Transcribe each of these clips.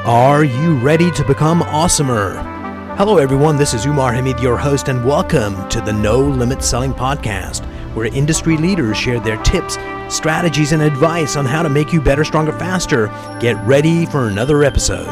Are you ready to become awesomer? Hello everyone, this is Umar, your host, and welcome to the No Limit Selling Podcast, where industry leaders share their tips, strategies, and advice on how to make you better, stronger, faster. Get ready for another episode.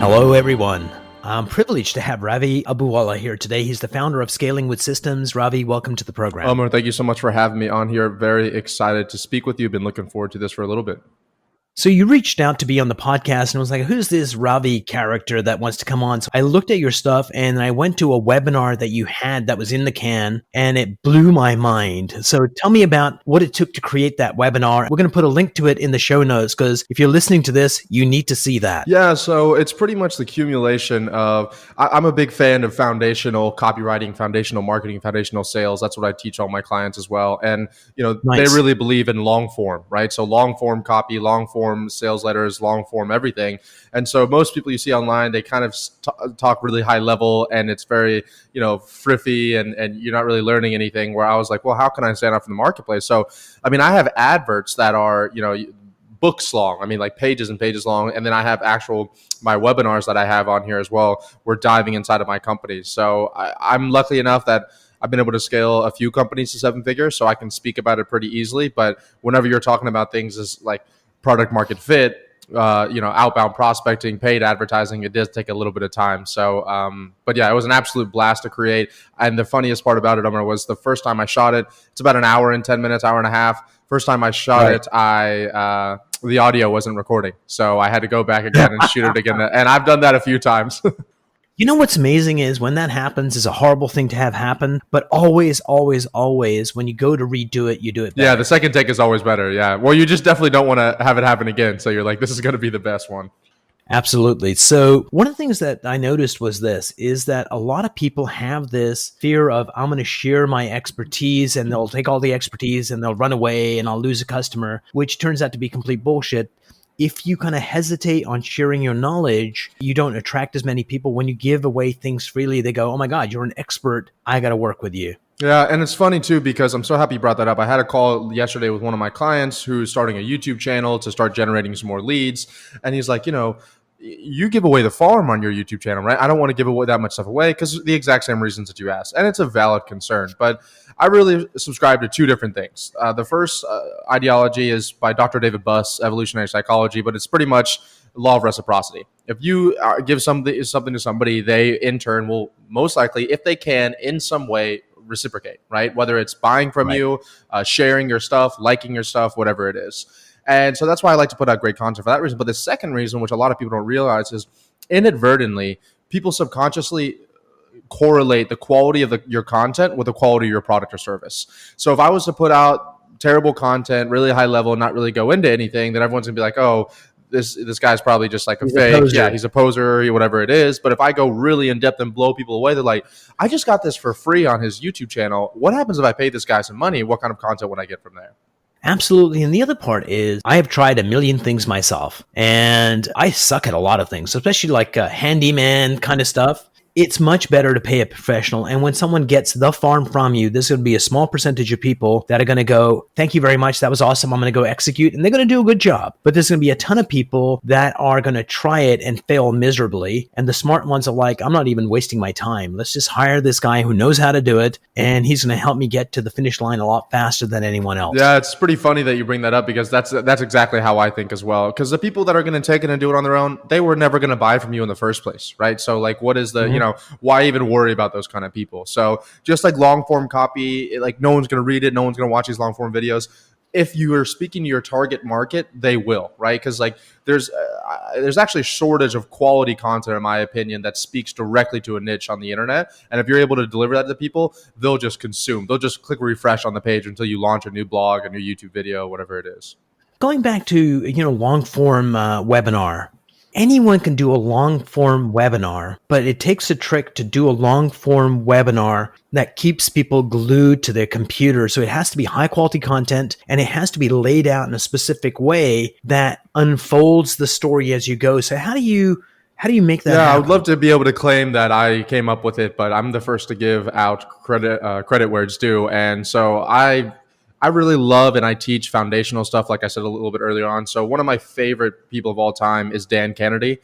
Hello everyone. I'm privileged to have Ravi Abuvala here today. He's the founder of Scaling with Systems. Ravi, welcome to the program. Umar, thank you so much for having me on here. Very excited to speak with you. Been looking forward to this for a little bit. So you reached out to be on the podcast and I was like, who's this Ravi character that wants to come on? So I looked at your stuff and I went to a webinar that you had that was in the can and it blew my mind. So tell me about what it took to create that webinar. We're going to put a link to it in the show notes because if you're listening to this, you need to see that. Yeah, so it's pretty much the accumulation of, I'm a big fan of foundational copywriting, foundational marketing, foundational sales. That's what I teach all my clients as well. And, They really believe in long form, right? So long form copy, long form sales letters, long form everything. And so most people you see online, they kind of talk really high level and it's very, friffy and you're not really learning anything, where I was like, well, how can I stand out in the marketplace? So, I have adverts that are, books long, like pages and pages long. And then I have my webinars that I have on here as well. We're diving inside of my company. So I'm lucky enough that I've been able to scale a few companies to 7 figures, so I can speak about it pretty easily. But whenever you're talking about things as like product market fit, outbound prospecting, paid advertising, it does take a little bit of time. So, but yeah, it was an absolute blast to create. And the funniest part about it, Umar, was the first time I shot it, it's about an hour and 10 minutes, hour and a half. First time I shot it, the audio wasn't recording. So I had to go back again and shoot it again. And I've done that a few times. You know what's amazing is when that happens, is a horrible thing to have happen, but always, always, always, when you go to redo it, you do it better. Yeah, the second take is always better. Yeah. Well, you just definitely don't want to have it happen again. So you're like, this is going to be the best one. Absolutely. So one of the things that I noticed was is that a lot of people have this fear of, I'm going to share my expertise and they'll take all the expertise and they'll run away and I'll lose a customer, which turns out to be complete bullshit. If you kind of hesitate on sharing your knowledge, you don't attract as many people. When you give away things freely, they go, oh my God, you're an expert. I got to work with you. Yeah, and it's funny too, because I'm so happy you brought that up. I had a call yesterday with one of my clients who's starting a YouTube channel to start generating some more leads. And he's like, you give away the farm on your YouTube channel, right? I don't want to give away that much stuff away because the exact same reasons that you asked. And it's a valid concern. But I really subscribe to 2 different things. The first ideology is by Dr. David Buss, Evolutionary Psychology, but it's pretty much law of reciprocity. If you give something to somebody, they in turn will most likely, if they can, in some way reciprocate, right? Whether it's buying from you, sharing your stuff, liking your stuff, whatever it is. And so that's why I like to put out great content for that reason. But the second reason, which a lot of people don't realize, is inadvertently, people subconsciously correlate the quality of your content with the quality of your product or service. So if I was to put out terrible content, really high level, not really go into anything, then everyone's gonna be like, oh, this guy's probably just like a fake. Yeah, he's a poser, whatever it is. But if I go really in depth and blow people away, they're like, I just got this for free on his YouTube channel. What happens if I pay this guy some money? What kind of content would I get from there? Absolutely. And the other part is I have tried a million things myself and I suck at a lot of things, especially like handyman kind of stuff. It's much better to pay a professional. And when someone gets the farm from you, there's going to be a small percentage of people that are going to go, thank you very much. That was awesome. I'm going to go execute. And they're going to do a good job. But there's going to be a ton of people that are going to try it and fail miserably. And the smart ones are like, I'm not even wasting my time. Let's just hire this guy who knows how to do it. And he's going to help me get to the finish line a lot faster than anyone else. Yeah, it's pretty funny that you bring that up because that's exactly how I think as well. Because the people that are going to take it and do it on their own, they were never going to buy from you in the first place, right? So like, what is the, why even worry about those kind of people? So just like long form copy, like no one's going to read it. No one's going to watch these long form videos. If you are speaking to your target market, they will, right? Because like there's actually a shortage of quality content, in my opinion, that speaks directly to a niche on the internet. And if you're able to deliver that to people, they'll just consume. They'll just click refresh on the page until you launch a new blog, a new YouTube video, whatever it is. Going back to long form webinar. Anyone can do a long-form webinar, but it takes a trick to do a long-form webinar that keeps people glued to their computer. So it has to be high-quality content, and it has to be laid out in a specific way that unfolds the story as you go. So how do you How do you make that Yeah, I would happen? love to be able to claim that I came up with it, but I'm the first to give out credit where it's due. And so I really love and I teach foundational stuff, like I said a little bit earlier on. So one of my favorite people of all time is Dan Kennedy.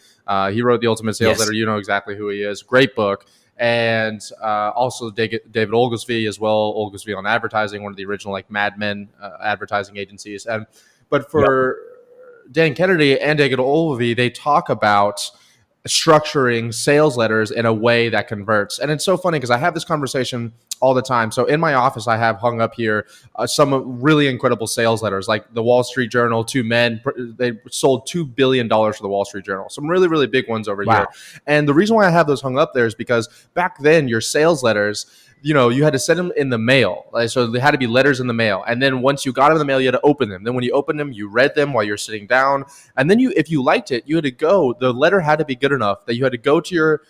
He wrote the Ultimate Sales Yes. Letter. You know exactly who he is. Great book. And also David Oglesby as well. Oglesby on Advertising, one of the original like Mad Men advertising agencies. And but Yep. for Dan Kennedy and David Oglesby, they talk about structuring sales letters in a way that converts. And it's so funny because I have this conversation all the time. So in my office, I have hung up here some really incredible sales letters, like the Wall Street Journal, two men, they sold $2 billion for the Wall Street Journal. Some really, really big ones over here. Wow. And the reason why I have those hung up there is because back then your sales letters, you had to send them in the mail. So they had to be letters in the mail. And then once you got them in the mail, you had to open them. Then when you opened them, you read them while you're sitting down. And then if you liked it, you had to go, the letter had to be good enough that you had to go to your,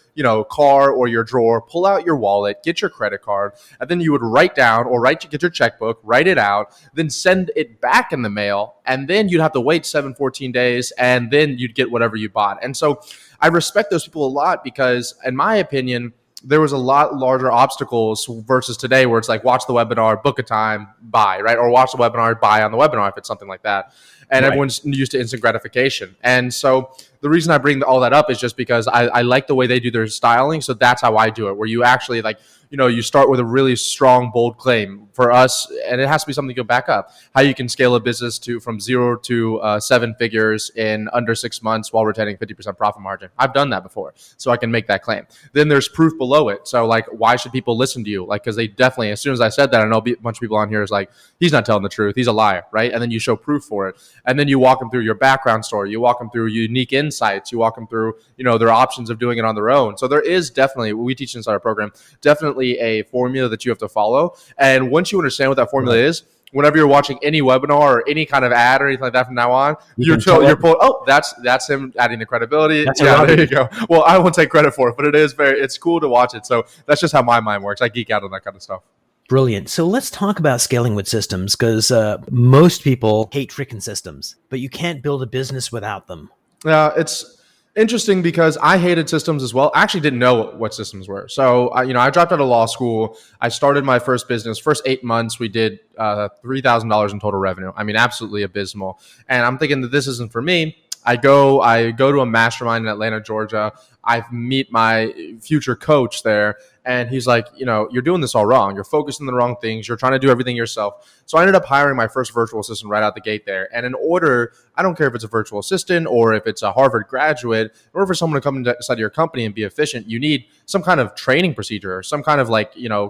car or your drawer, pull out your wallet, get your credit card, and then you would write down or get your checkbook, write it out, then send it back in the mail. And then you'd have to wait 14 days, and then you'd get whatever you bought. And so I respect those people a lot because, in my opinion, there was a lot larger obstacles versus today where it's like watch the webinar, book a time, buy, right? Or watch the webinar, buy on the webinar if it's something like that. And Right. everyone's used to instant gratification. And so the reason I bring all that up is just because I like the way they do their styling. So that's how I do it, where you actually you start with a really strong, bold claim for us, and it has to be something you can back up. How you can scale a business from 0 to 7 figures in under 6 months while retaining 50% profit margin. I've done that before, so I can make that claim. Then there's proof below it. So why should people listen to you? Because they definitely, as soon as I said that, I know a bunch of people on here is like, he's not telling the truth. He's a liar, right? And then you show proof for it. And then you walk them through your background story. You walk them through unique insights. You walk them through, their options of doing it on their own. So there is definitely, what we teach inside our program, definitely a formula that you have to follow. And once you understand what that formula is, whenever you're watching any webinar or any kind of ad or anything like that from now on, you're pulling, oh, that's him adding the credibility. There you go. Well, I won't take credit for it, but it's cool to watch it. So that's just how my mind works. I geek out on that kind of stuff. Brilliant. So let's talk about scaling with systems, because most people hate freaking systems, but you can't build a business without them. It's interesting because I hated systems as well. I actually didn't know what systems were. So, I dropped out of law school. I started my first business. First 8 months, we did $3,000 in total revenue. I mean, absolutely abysmal. And I'm thinking that this isn't for me. I go to a mastermind in Atlanta, Georgia. I meet my future coach there, and he's like, you're doing this all wrong. You're focusing on the wrong things. You're trying to do everything yourself. So I ended up hiring my first virtual assistant right out the gate there. And in order, I don't care if it's a virtual assistant or if it's a Harvard graduate, in order for someone to come inside of your company and be efficient, you need some kind of training procedure or some kind of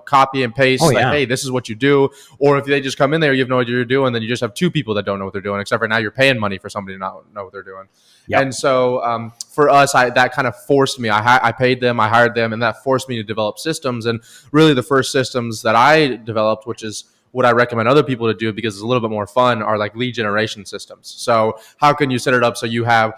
copy and paste. Hey, this is what you do. Or if they just come in there, you have no idea what you're doing, then you just have two people that don't know what they're doing, except for now you're paying money for somebody to not know what they're doing. Yep. And so for us, that kind of forced me. I paid them, I hired them, and that forced me to develop systems. And really the first systems that I developed, which is what I recommend other people to do because it's a little bit more fun, are like lead generation systems. So how can you set it up so you have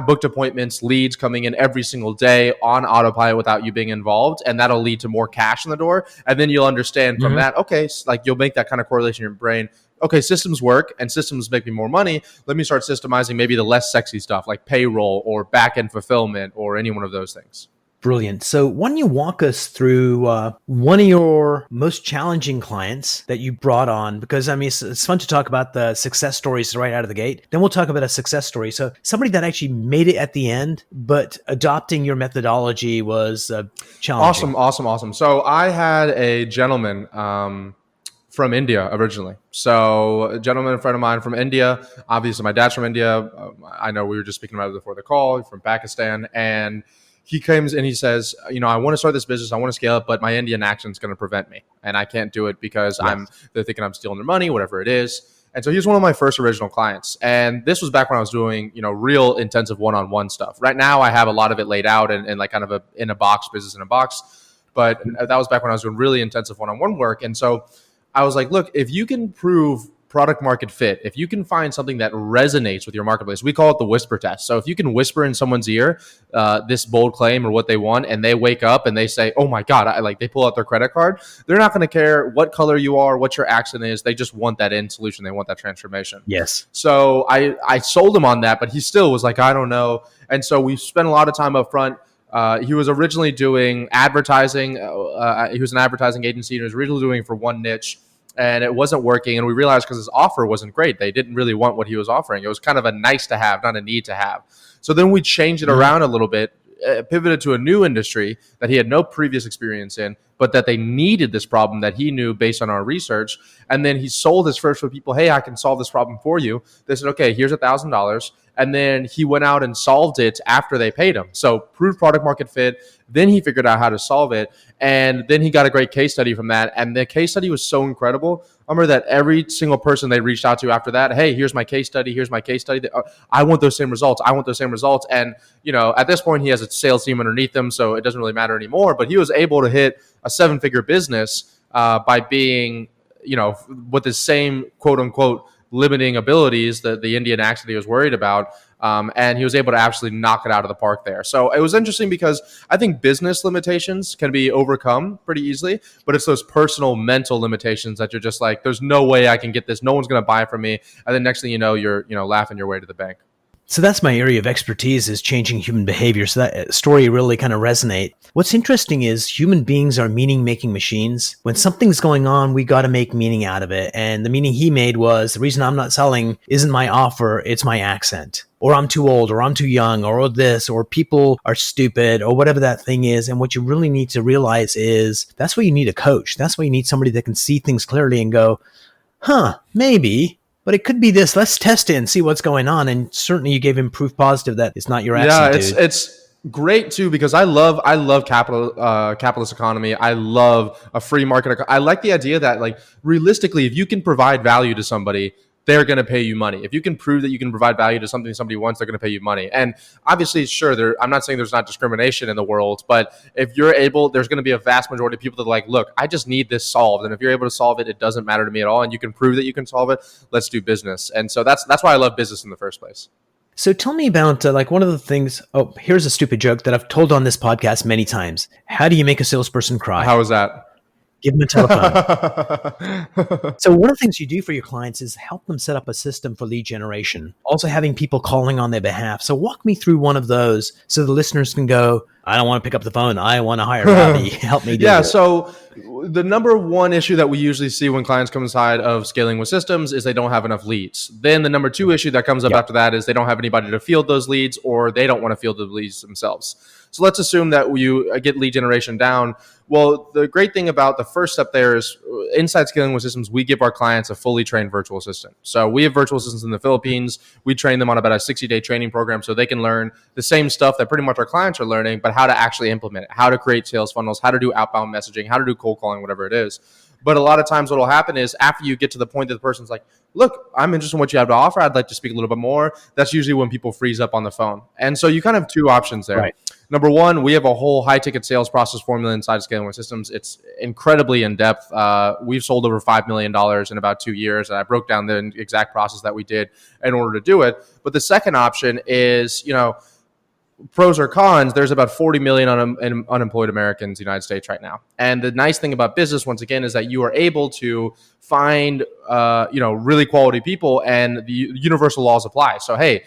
booked appointments, leads coming in every single day on autopilot without you being involved, and that'll lead to more cash in the door. And then you'll understand from that, okay, you'll make that kind of correlation in your brain. Okay, systems work and systems make me more money. Let me start systemizing maybe the less sexy stuff like payroll or back-end fulfillment or any one of those things. Brilliant. So why don't you walk us through one of your most challenging clients that you brought on? Because I mean, it's fun to talk about the success stories right out of the gate. Then we'll talk about a success story. So somebody that actually made it at the end, but adopting your methodology was challenging. Awesome. So I had a gentleman from India originally. So a gentleman, a friend of mine from India. Obviously, my dad's from India. I know we were just speaking about it before the call, from Pakistan. And he comes and he says, I want to start this business. I want to scale it, but my Indian accent is going to prevent me. And I can't do it because they're thinking I'm stealing their money, whatever it is. And so he was one of my first original clients. And this was back when I was doing, real intensive one-on-one stuff. Right now, I have a lot of it laid out and like kind of in a box, business in a box. But that was back when I was doing really intensive one-on-one work. And so I was like, look, if you can prove product market fit, if you can find something that resonates with your marketplace, we call it the whisper test. So if you can whisper in someone's ear this bold claim or what they want, and they wake up and they say, oh my God, they pull out their credit card, they're not going to care what color you are, what your accent is. They just want that end solution. They want that transformation. Yes. So I sold him on that, but he still was like, I don't know. And so we spent a lot of time up front. He was originally doing advertising. He was an advertising agency, and he was originally doing for one niche, and it wasn't working. And we realized because his offer wasn't great, they didn't really want what he was offering. It was kind of a nice to have, not a need to have. So then we changed it around a little bit, pivoted to a new industry that he had no previous experience in, but that they needed this problem that he knew based on our research. And then he sold his first for people. Hey, I can solve this problem for you. They said, okay, here's $1,000. And then he went out and solved it after they paid him. So proved product market fit. Then he figured out how to solve it. And then he got a great case study from that. And the case study was so incredible. I remember that every single person they reached out to after that, hey, here's my case study. Here's my case study. I want those same results. I want those same results. And, at this point, he has a sales team underneath him, so it doesn't really matter anymore. But he was able to hit a 7-figure business by being, with the same quote unquote limiting abilities, the Indian accent he was worried about. And he was able to absolutely knock it out of the park there. So it was interesting because I think business limitations can be overcome pretty easily, but it's those personal mental limitations that you're just like, there's no way I can get this. No one's going to buy it from me. And then next thing you know, you're, laughing your way to the bank. So that's my area of expertise, is changing human behavior. So that story really kind of resonate. What's interesting is human beings are meaning-making machines. When something's going on, we got to make meaning out of it. And the meaning he made was, the reason I'm not selling isn't my offer, it's my accent. Or I'm too old, or I'm too young, or this, or people are stupid, or whatever that thing is. And what you really need to realize is that's why you need a coach. That's why you need somebody that can see things clearly and go, maybe. But it could be this. Let's test it and see what's going on. And certainly you gave him proof positive that it's not your accent. Yeah, it's great too, because I love capitalist economy. I love a free market. I like the idea that realistically, if you can provide value to somebody, they're going to pay you money. If you can prove that you can provide value to something somebody wants, they're going to pay you money. And obviously, sure, I'm not saying there's not discrimination in the world, but if you're able, there's going to be a vast majority of people that are like, look, I just need this solved. And if you're able to solve it, it doesn't matter to me at all. And you can prove that you can solve it. Let's do business. And so that's why I love business in the first place. So tell me about one of the things. Oh, here's a stupid joke that I've told on this podcast many times. How do you make a salesperson cry? How is that? Give them a telephone. So one of the things you do for your clients is help them set up a system for lead generation, also having people calling on their behalf. So walk me through one of those so the listeners can go, I don't want to pick up the phone. I want to hire Ravi. Help me do it. So the number one issue that we usually see when clients come inside of scaling with systems is they don't have enough leads. Then the number two issue that comes up after that is they don't have anybody to field those leads, or they don't want to field the leads themselves. So let's assume that you get lead generation down. Well, the great thing about the first step there is inside scaling with systems, we give our clients a fully trained virtual assistant. So we have virtual assistants in the Philippines. We train them on about a 60-day training program so they can learn the same stuff that pretty much our clients are learning, but how to actually implement it, how to create sales funnels, how to do outbound messaging, how to do cold calling, whatever it is. But a lot of times what will happen is after you get to the point that the person's like, look, I'm interested in what you have to offer. I'd like to speak a little bit more. That's usually when people freeze up on the phone. And so you kind of have two options there. Right. Number one, we have a whole high ticket sales process formula inside of Scaling with Systems. It's incredibly in depth. We've sold over $5 million in about 2 years. And I broke down the exact process that we did in order to do it. But the second option is, pros or cons, there's about 40 million unemployed Americans in the United States right now. And the nice thing about business, once again, is that you are able to find, really quality people, and the universal laws apply. So, hey,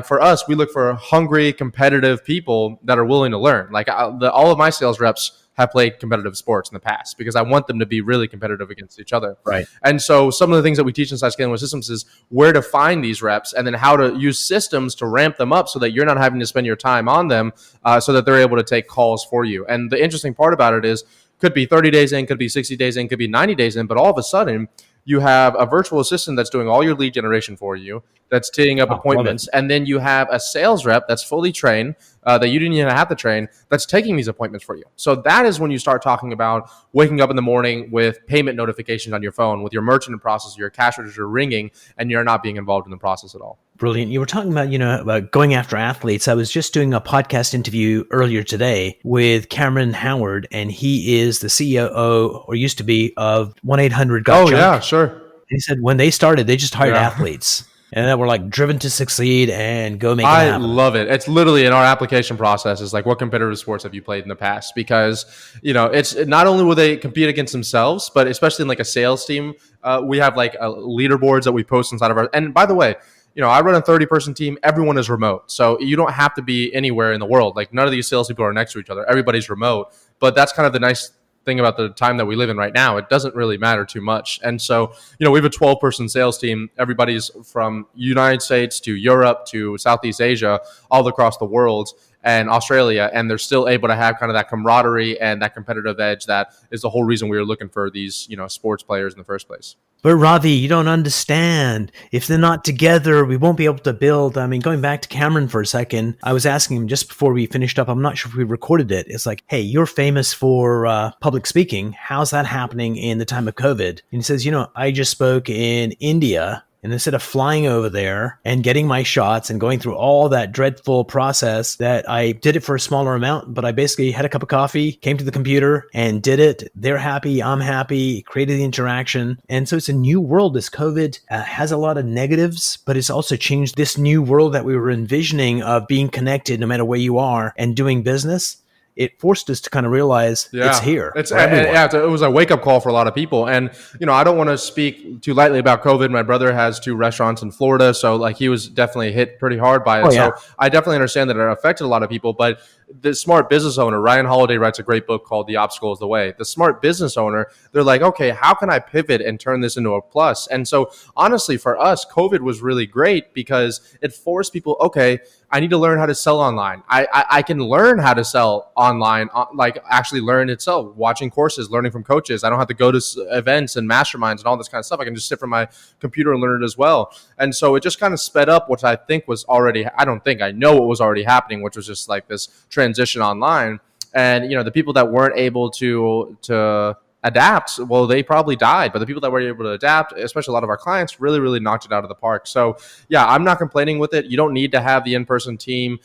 for us, we look for hungry, competitive people that are willing to learn. All of my sales reps have played competitive sports in the past because I want them to be really competitive against each other. Right. And so some of the things that we teach inside Scaling with Systems is where to find these reps and then how to use systems to ramp them up so that you're not having to spend your time on them so that they're able to take calls for you. And the interesting part about it is could be 30 days in, could be 60 days in, could be 90 days in, but all of a sudden you have a virtual assistant that's doing all your lead generation for you, that's teeing up appointments, and then you have a sales rep that's fully trained, that you didn't even have to train, that's taking these appointments for you. So that is when you start talking about waking up in the morning with payment notifications on your phone, with your merchant process, your cash register ringing, and you're not being involved in the process at all. Brilliant. You were talking about, about going after athletes. I was just doing a podcast interview earlier today with Cameron Howard, and he is the CEO, or used to be, of 1-800-GOT-JUNK. Oh, yeah, sure. He said when they started, they just hired Yeah. athletes and that were like driven to succeed and go make it I happen. love it. It's literally in our application process is like, what competitive sports have you played in the past? Because, it's not only will they compete against themselves, but especially in like a sales team, we have like leaderboards that we post inside of our. And by the way, I run a 30-person team. Everyone is remote. So you don't have to be anywhere in the world. Like none of these salespeople are next to each other. Everybody's remote. But that's kind of the nice thing about the time that we live in right now. It doesn't really matter too much. And so, we have a 12-person sales team. Everybody's from United States to Europe to Southeast Asia, all across the world and Australia. And they're still able to have kind of that camaraderie and that competitive edge that is the whole reason we were looking for these, sports players in the first place. But Ravi, you don't understand. If they're not together, we won't be able to build. I mean, going back to Cameron for a second, I was asking him just before we finished up, I'm not sure if we recorded it. It's like, hey, you're famous for public speaking. How's that happening in the time of COVID? And he says, I just spoke in India. And instead of flying over there and getting my shots and going through all that dreadful process that I did it for a smaller amount, but I basically had a cup of coffee, came to the computer and did it. They're happy. I'm happy. Created the interaction. And so it's a new world. This COVID has a lot of negatives, but it's also changed this new world that we were envisioning of being connected no matter where you are and doing business. It forced us to kind of realize it's here. It was a wake up call for a lot of people. And, I don't want to speak too lightly about COVID. My brother has 2 restaurants in Florida. So like he was definitely hit pretty hard by it. Oh, yeah. So I definitely understand that it affected a lot of people, but the smart business owner, Ryan Holiday, writes a great book called The Obstacle is the Way. The smart business owner, they're like, okay, how can I pivot and turn this into a plus? And so honestly, for us, COVID was really great because it forced people, okay, I need to learn how to sell online. I can learn how to sell online, like actually learn itself, watching courses, learning from coaches. I don't have to go to events and masterminds and all this kind of stuff. I can just sit from my computer and learn it as well. And so it just kind of sped up, which I think was already, I know what was already happening, which was just like this transition online. And, the people that weren't able to adapt, well, they probably died. But the people that were able to adapt, especially a lot of our clients, really, really knocked it out of the park. So, yeah, I'm not complaining with it. You don't need to have the in-person team.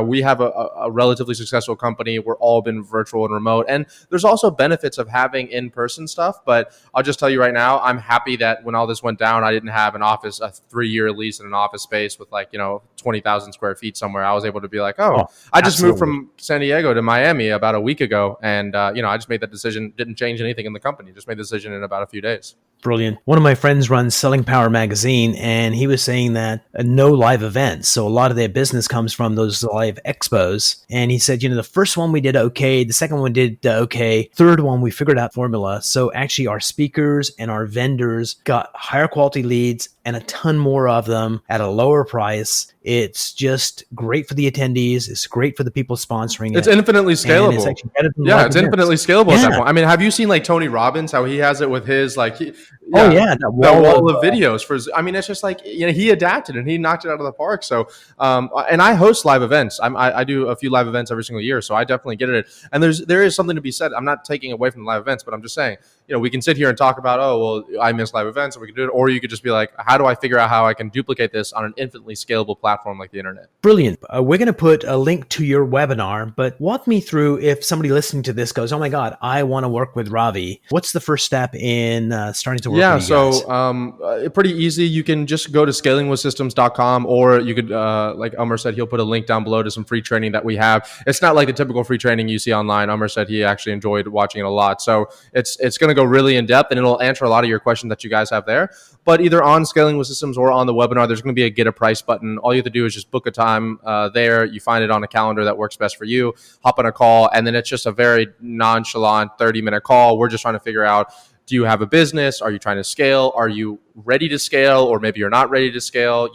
We have a relatively successful company. We're all been virtual and remote. And there's also benefits of having in-person stuff. But I'll just tell you right now, I'm happy that when all this went down, I didn't have a 3-year lease in an office space with 20,000 square feet somewhere. I was able to be like, I just moved from San Diego to Miami about a week ago. And, I just made that decision, didn't change anything in the company, just made the decision in about a few days. Brilliant. One of my friends runs Selling Power magazine, and he was saying that no live events. So a lot of their business comes from those live expos. And he said, the first one we did okay. The second one did okay. Third one, we figured out formula. So actually our speakers and our vendors got higher quality leads and a ton more of them at a lower price. It's just great for the attendees. It's great for the people sponsoring it. It's infinitely scalable. It's actually better than it's infinitely scalable at that point. I mean, have you seen like Tony Robbins, how he has it with his that wall of videos for his, it's just like, he adapted and he knocked it out of the park. So, and I host live events. I do a few live events every single year. So I definitely get it. And there is something to be said. I'm not taking away from the live events, but I'm just saying, we can sit here and talk about, I miss live events and we can do it. Or you could just be like, how do I figure out how I can duplicate this on an infinitely scalable platform like the internet? Brilliant. We're going to put a link to your webinar, but walk me through if somebody listening to this goes, oh my God, I want to work with Ravi. What's the first step in starting to work with you guys? So pretty easy. You can just go to scalingwithsystems.com, or you could, like Umar said, he'll put a link down below to some free training that we have. It's not like the typical free training you see online. Umar said he actually enjoyed watching it a lot. So it's going to go really in depth and it'll answer a lot of your questions that you guys have there. But either on Scaling with Systems or on the webinar, there's going to be a get a price button. All you have to do is just book a time there. You find it on a calendar that works best for you, hop on a call, and then it's just a very nonchalant 30-minute call. We're just trying to figure out, do you have a business? Are you trying to scale? Are you ready to scale? Or maybe you're not ready to scale?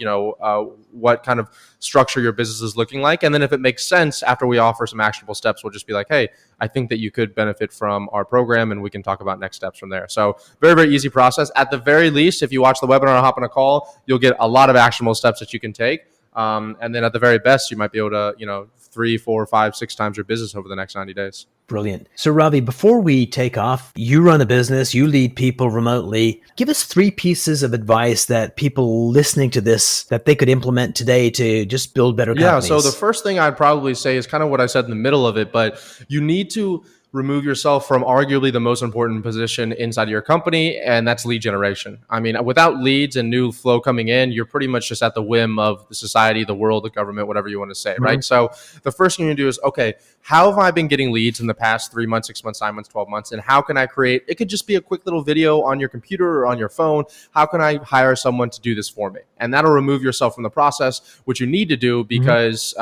What kind of structure your business is looking like? And then if it makes sense, after we offer some actionable steps, we'll just be like, hey, I think that you could benefit from our program, and we can talk about next steps from there. So very, very easy process. At the very least, if you watch the webinar or hop on a call, you'll get a lot of actionable steps that you can take. And then at the very best, you might be able to, 3, 4, 5, 6 times your business over the next 90 days. Brilliant. So Ravi, before we take off, you run a business, you lead people remotely. Give us 3 pieces of advice that people listening to this, that they could implement today to just build better companies. Yeah, so the first thing I'd probably say is kind of what I said in the middle of it, but you need to remove yourself from arguably the most important position inside of your company, and that's lead generation. I mean, without leads and new flow coming in, you're pretty much just at the whim of the society, the world, the government, whatever you want to say, right? So the first thing you do is, okay, how have I been getting leads in the past 3 months, 6 months, 9 months, 12 months? And how can I create, it could just be a quick little video on your computer or on your phone. How can I hire someone to do this for me? And that'll remove yourself from the process, which you need to do because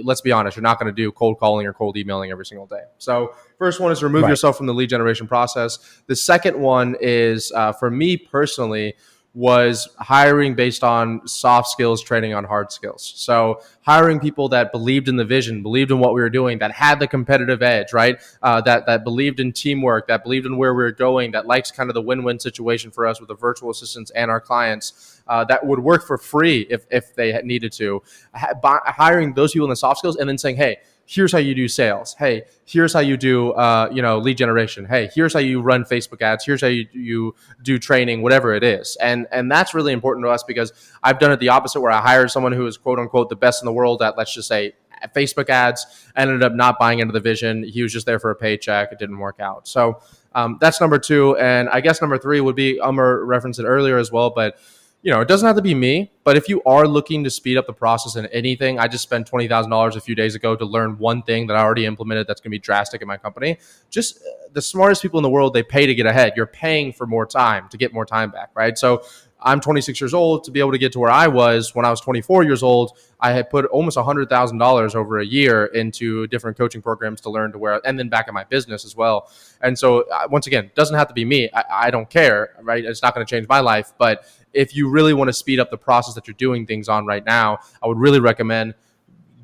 let's be honest, you're not going to do cold calling or cold emailing every single day. So first one is remove yourself from the lead generation process. The second one is, for me personally, was hiring based on soft skills, training on hard skills. So hiring people that believed in the vision, believed in what we were doing, that had the competitive edge, right? That believed in teamwork, that believed in where we were going, that likes kind of the win-win situation for us with the virtual assistants and our clients, that would work for free if they needed to. Hiring those people in the soft skills and then saying, hey, here's how you do sales. Hey, here's how you do, lead generation. Hey, here's how you run Facebook ads. Here's how you do training, whatever it is. And that's really important to us because I've done it the opposite where I hired someone who is quote unquote the best in the world at, let's just say, Facebook ads, ended up not buying into the vision. He was just there for a paycheck. It didn't work out. So that's number two. And I guess number three would be, Umar referenced it earlier as well, but it doesn't have to be me, but if you are looking to speed up the process in anything, I just spent $20,000 a few days ago to learn one thing that I already implemented that's going to be drastic in my company. Just the smartest people in the world, they pay to get ahead. You're paying for more time to get more time back, right? So I'm 26 years old. To be able to get to where I was when I was 24 years old, I had put almost $100,000 over a year into different coaching programs to learn to where, and then back in my business as well. And so once again, it doesn't have to be me. I don't care, right? It's not going to change my life. But if you really want to speed up the process that you're doing things on right now, I would really recommend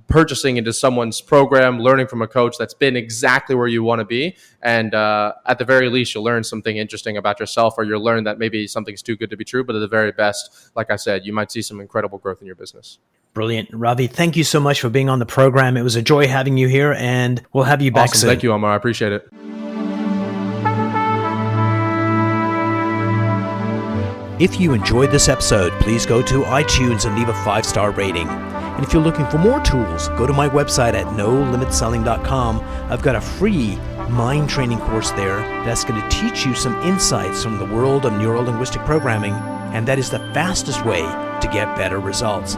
purchasing into someone's program, learning from a coach that's been exactly where you want to be. And at the very least, you'll learn something interesting about yourself, or you'll learn that maybe something's too good to be true. But at the very best, like I said, you might see some incredible growth in your business. Brilliant. Ravi, thank you so much for being on the program. It was a joy having you here, and we'll have you back soon. Thank you, Umar. I appreciate it. If you enjoyed this episode, please go to iTunes and leave a 5-star rating. And if you're looking for more tools, go to my website at nolimitselling.com. I've got a free mind training course there that's going to teach you some insights from the world of neuro-linguistic programming, and that is the fastest way to get better results.